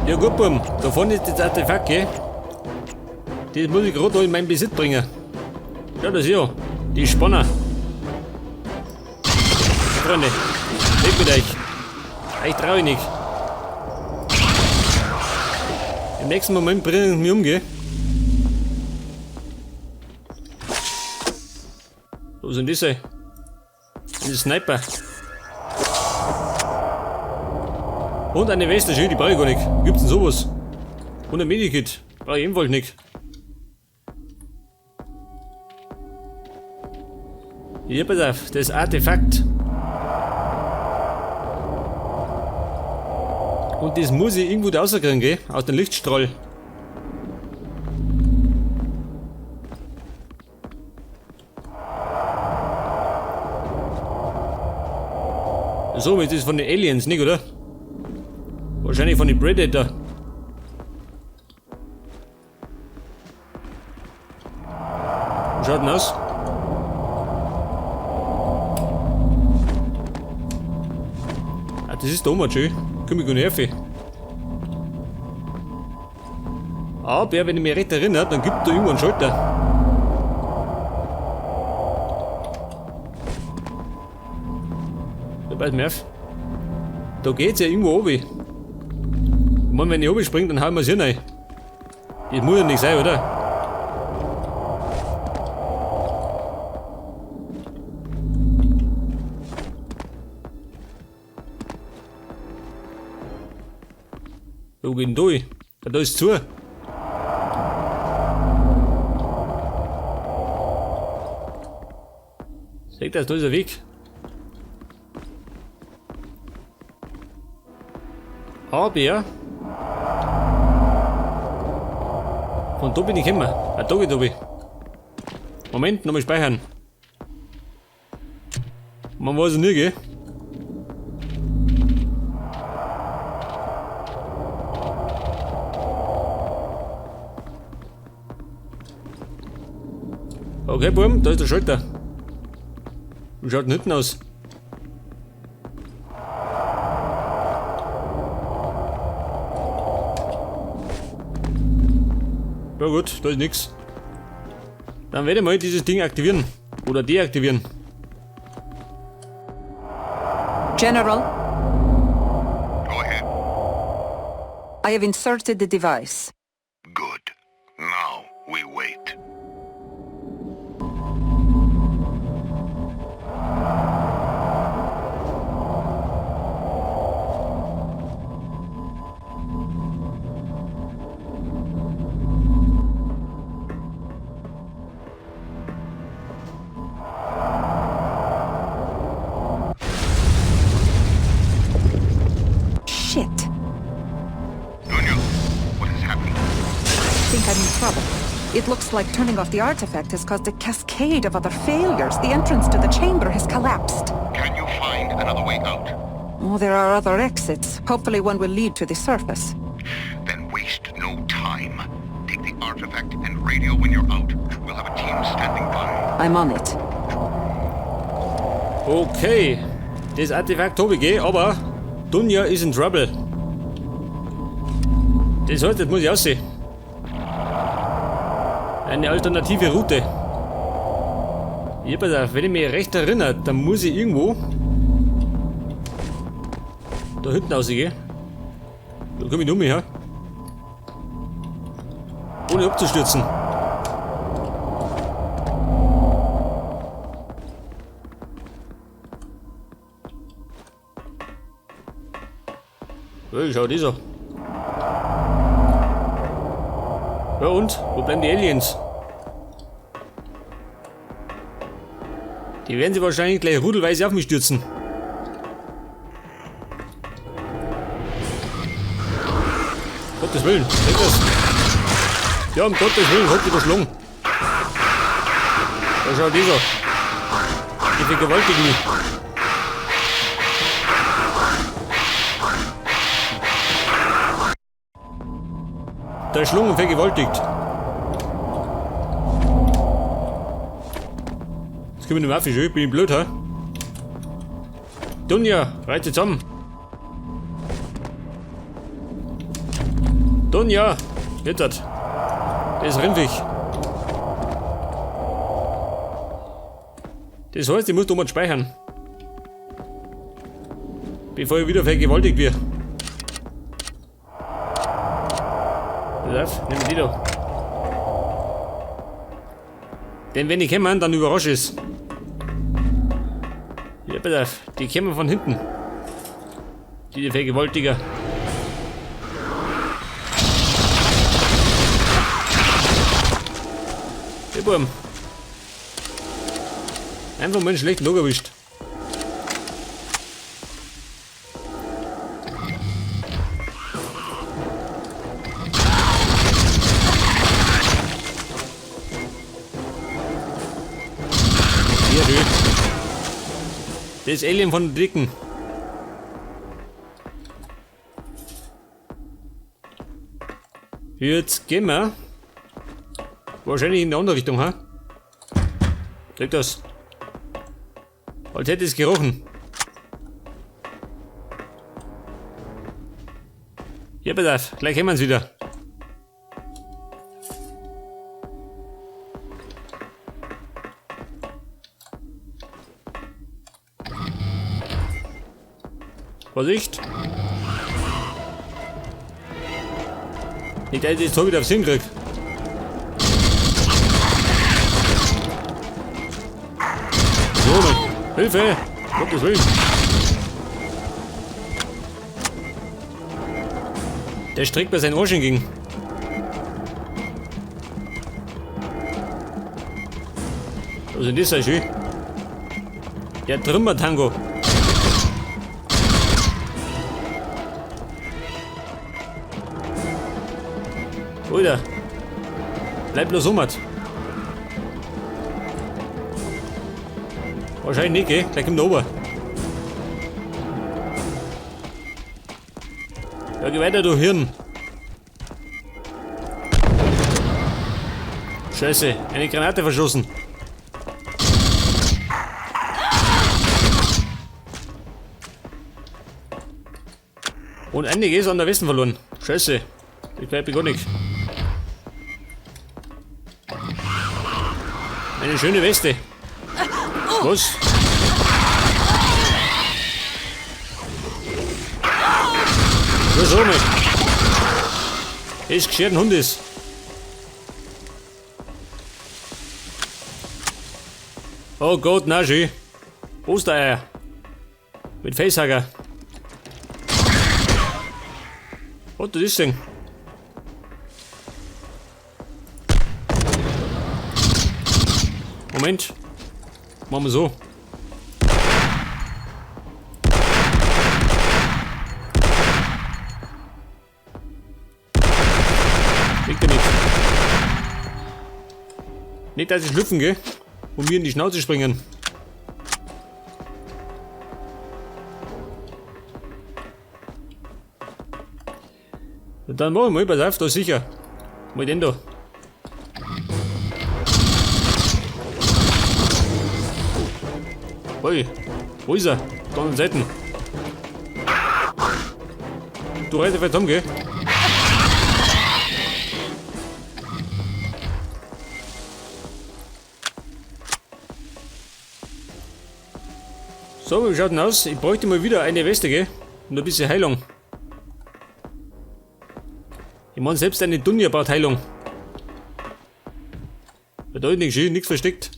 Ja gut, Bum, da vorne ist das Artefakt, gell? Das muss ich gerade noch in meinen Besitz bringen. Schau das hier, die Spanner. Freunde, weg mit euch. Ich traue nicht. Im nächsten Moment bringen sie mich um, gell? Wo sind diese? Ein Sniper. Und eine Weste, die brauche ich gar nicht. Gibt's denn sowas? Und ein Medikit. Brauche ich ebenfalls nicht. Hier, pass auf, das Artefakt. Und das muss ich irgendwo da rauskriegen, gell? Aus dem Lichtstrahl. So, das ist von den Aliens, nicht, oder? Wahrscheinlich von den Predator. Wie schaut denn aus? Ah, das ist da oben schön. Komm ich gar nicht helfen. Aber wenn ich mich recht erinnere, dann gibt es da irgendwo einen Schalter. Da passt mir auf. Da geht's ja irgendwo runter. Ich meine, wenn ich oben springe, dann hauen wir es hier rein. Das muss ja nicht sein, oder? Wo geht denn da hin? Da ist zu. Seht ihr, da ist ein Weg. Aber von da bin ich gekommen. Ah, da geht oben. Moment, nochmal speichern. Man weiß es nicht, gell? Okay, Buben, da ist der Schalter. Wie schaut denn hinten aus? Ja gut, da ist nix. Dann werde ich mal dieses Ding aktivieren. Oder deaktivieren. General, Go ahead. I have inserted the device. Good. Now we wait. Shit. Dunyo, what is happening? I think I'm in trouble. It looks like turning off the artifact has caused a cascade of other failures. The entrance to the chamber has collapsed. Can you find another way out? Oh, there are other exits. Hopefully one will lead to the surface. Then waste no time. Take the artifact and radio when you're out. We'll have a team standing by. I'm on it. Okay. Das Artefakt habe ich, gell? Aber Dunja ist in Trouble. Das heißt, jetzt muss ich aussehen. Eine alternative Route. Ja, pass auf, wenn ich mich recht erinnere, dann muss ich irgendwo da hinten rausgehen. Da komme ich um mich, ja? Ohne abzustürzen. Ja, schau dieser. Ja und? Wo bleiben die Aliens? Die werden sie wahrscheinlich gleich rudelweise auf mich stürzen. Gottes Willen, denk das. Ja, um Gottes Willen, hat die verschlungen. Da schau dieser. Die vergewaltigen mich. Der ist schlungen und vergewaltigt. Jetzt können wir nicht mehr aufhören, bin ich blöd, hä? Dunja, reiß zusammen. Dann ja, jetzt hat. Das Rindviech. Das heißt, ich muss da mal speichern. Bevor ich wieder vergewaltigt werde. Pass auf, nimm die da. Denn wenn die kommen, dann überrascht es. Ja, pass auf, die kommen von hinten. Die Vergewaltiger. Der Burm. Einfach mal einen schlechten Tag erwischt. Hier, du. Das Alien von der Dicken. Jetzt gehen wir. Wahrscheinlich in die andere Richtung, ha? Sag das. Als hätte es gerochen. Hier, pass auf. Gleich haben wir es wieder. Vorsicht. Nicht, dass ich das Tor wieder aufs Sinn krieg. So, Mann. Hilfe! Gottes Willen! Der streckt bei seinen Arsch entgegen. Was ist denn das so schön? Der Trümmer-Tango. Alter. Bleib bloß ummert. Wahrscheinlich nicht, gell? Gleich kommt der Ober. Ja, geh weiter, du Hirn. Scheiße, eine Granate verschossen. Und einiges an der Westen verloren. Scheiße, ich bleib gar nicht. Eine schöne Weste. Was? Was so mit? Ist geschert ein Hund ist. Oh Gott, na schön. Ostereier. Mit Facehager. Was das ist denn? Moment. Machen wir so. Kriegt er nicht. Nicht, dass ich schlüpfen gehe und mir in die Schnauze springen. Und dann machen wir mal, pass auf, da ist sicher. Mal den da. Ui, wo ist er? Da an den Seiten. Du reitest weit um, gell? So, wie schaut denn aus? Ich bräuchte mal wieder eine Weste, gell? Und ein bisschen Heilung. Ich meine, selbst eine Dunja braucht Heilung. Bedeutet nichts schön, nichts versteckt.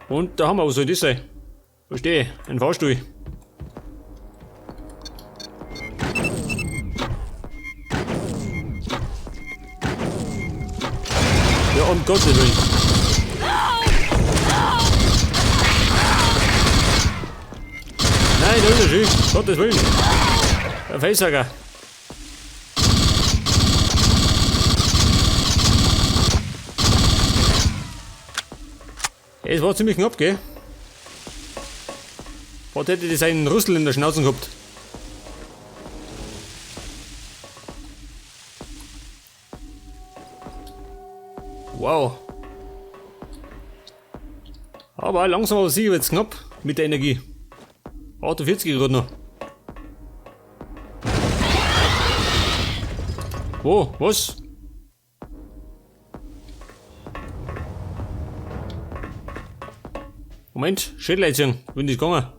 Und da haben wir, was soll das sein? Verstehe, ein Fahrstuhl. Ja, um Gottes Willen. Nein, da ist er schön. Gottes Willen. Der Facehager. Es war ziemlich knapp, gell? Was hätte das einen Rüssel in der Schnauze gehabt? Wow. Aber langsam aber sicher wird's knapp mit der Energie. 48 gerade noch. Wo? Was? Moment, Schädelheizung, wenn das gegangen.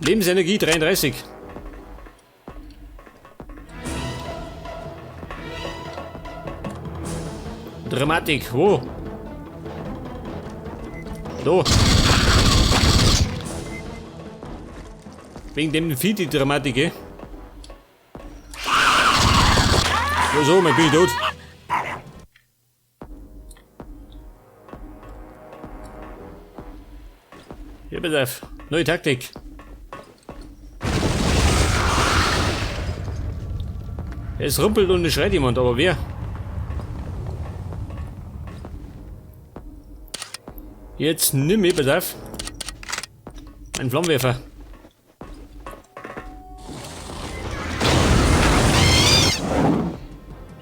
Lebensenergie 33. Dramatik, wo? Da. Wegen dem Vieh die Dramatik, eh? Ja so, mein bin ich tot. Hier, pass auf. Neue Taktik. Es rumpelt und es schreit jemand, aber wer? Jetzt nimm ich, pass auf. Ein Flammenwerfer.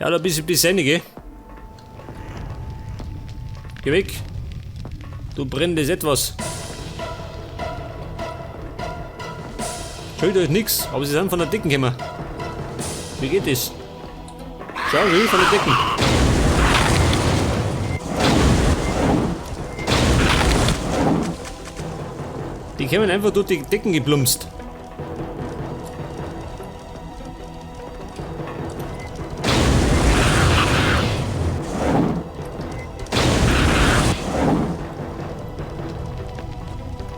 Ja, da bist du bis Ende, gell? Geh weg. Du brennendes Etwas. Schuld euch nix, aber sie sind von der Decken gekommen. Wie geht das? Schau, wie von der Decken. Die kommen einfach durch die Decken geplumpst.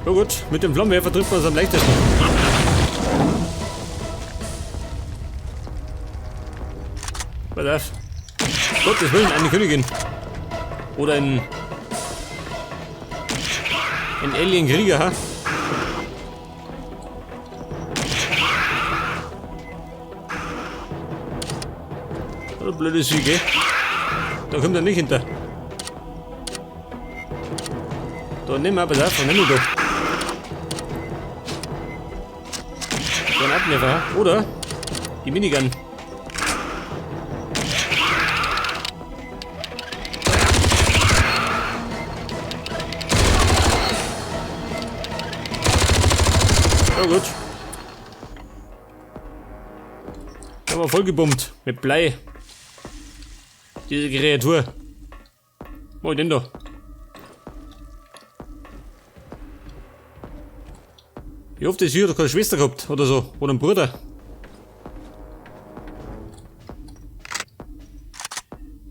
Oh gut, mit dem Flammenwerfer trifft man es am leichtesten. Pass auf. Gottes Willen, eine Königin. Oder ein Alien-Krieger, ha? Oh, blöde Siege. Da kommt er nicht hinter. Da nimm mal, pass auf, nimm ihn doch. So ein Abnehmer, oder? Die Minigun. Oh gut. Da haben wir voll gebombt. Mit Blei. Diese Kreatur. Wo ist denn da? Ich hoffe, das hier hat keine Schwester gehabt oder so. Oder einen Bruder.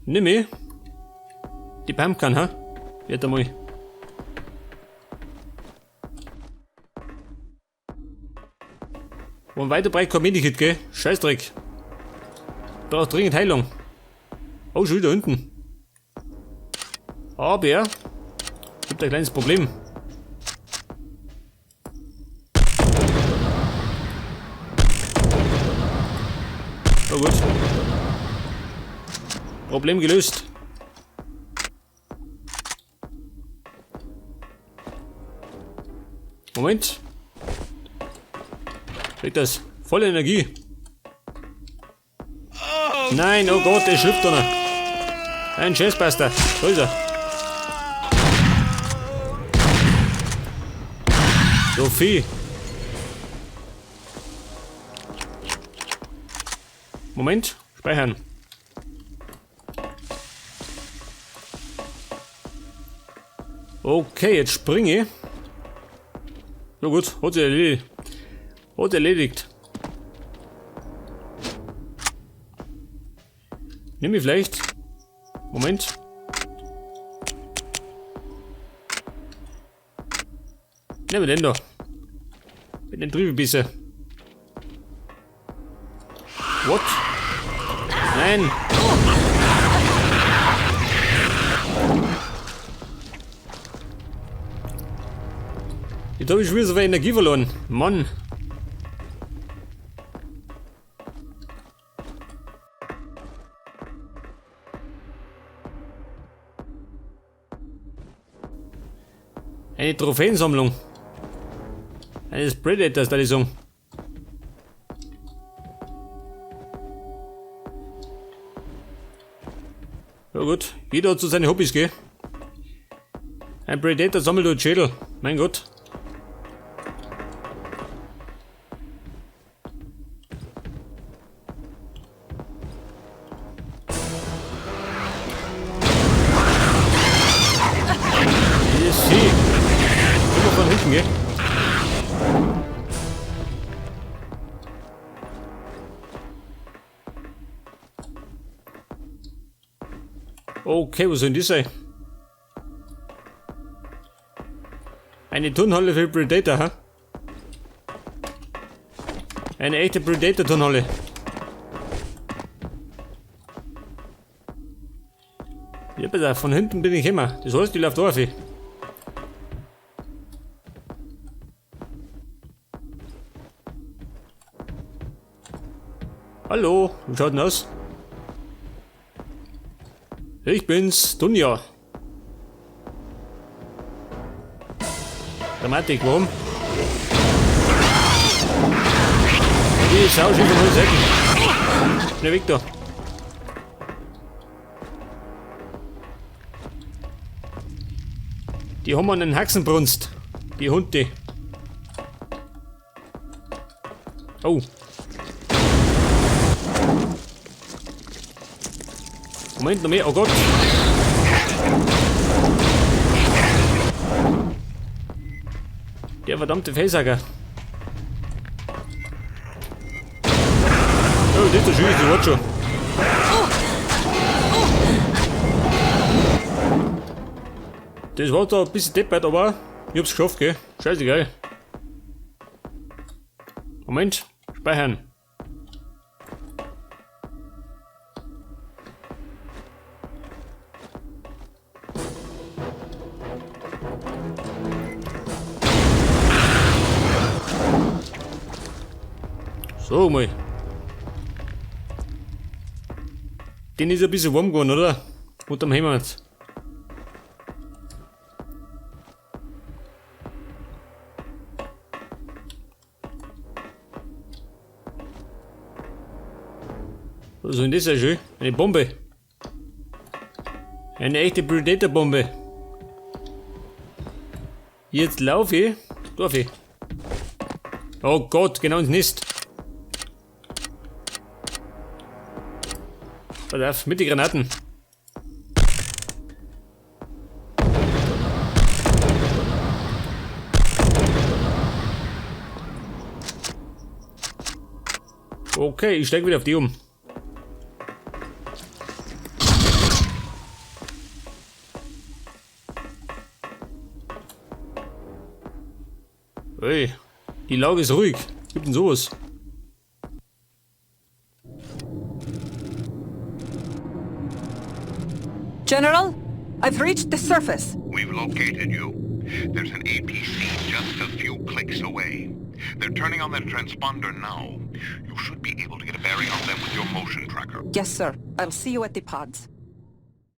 Nimm ich. Die Pumpkin, ha? Wird einmal. Und weiter breit kein Medikit, gell? Scheißdreck. Braucht dringend Heilung. Oh, schon wieder unten. Aber gibt ein kleines Problem. Oh gut. Problem gelöst. Moment. Kriegt das? Volle Energie. Nein, oh Gott, der schlüpft da noch. Ein Chestbuster. So ist er. Sophie. Moment, speichern. Okay, jetzt springe ich. Ja gut, hat sich erledigt. Hat erledigt. Nimm ich vielleicht. Moment. Nehmen wir den da. Mit den Trübelbisse. What? Nein. Jetzt habe ich schon wieder so viel Energie verloren. Mann. Eine Trophäensammlung. Eines Predators, da die Song. Ja gut, jeder hat so seine Hobbys, gell? Ein Predator sammelt dort Schädel. Mein Gott. Ich sehe. Immer von hinten, gell? Okay, was soll denn das sein? Eine Turnhalle für Predator, ha? Eine echte Predator-Turnhalle. Ja, bitte, von hinten bin ich immer. Das heißt, die läuft auf. Hallo, wie schaut denn aus? Ich bin's, Dunja. Dramatik, warum? Die Sau schon von 0 Seiten. Schnell weg da. Die haben einen Haxenbrunst. Die Hunde. Oh. Moment, noch mehr. Oh Gott. Der verdammte Felshacker. Oh, das ist der Schüler, die hat schon. Das war da ein bisschen deppert, aber ich hab's geschafft, gell? Scheißegal. Moment, speichern. So mal. Den ist ein bisschen warm geworden, oder? Unterm Hemd. Was soll denn das sein, schön? Eine Bombe. Eine echte Predator-Bombe. Jetzt laufe ich. Darf ich? Oh Gott, genau ins Nest. Pass auf, mit den Granaten. Okay, ich steig wieder auf die um. Hey, die Lage ist ruhig. Gibt denn sowas? General, I've reached the surface. We've located you. There's an APC just a few clicks away. They're turning on their transponder now. You should be able to get a bearing on them with your motion tracker. Yes, sir. I'll see you at the pods.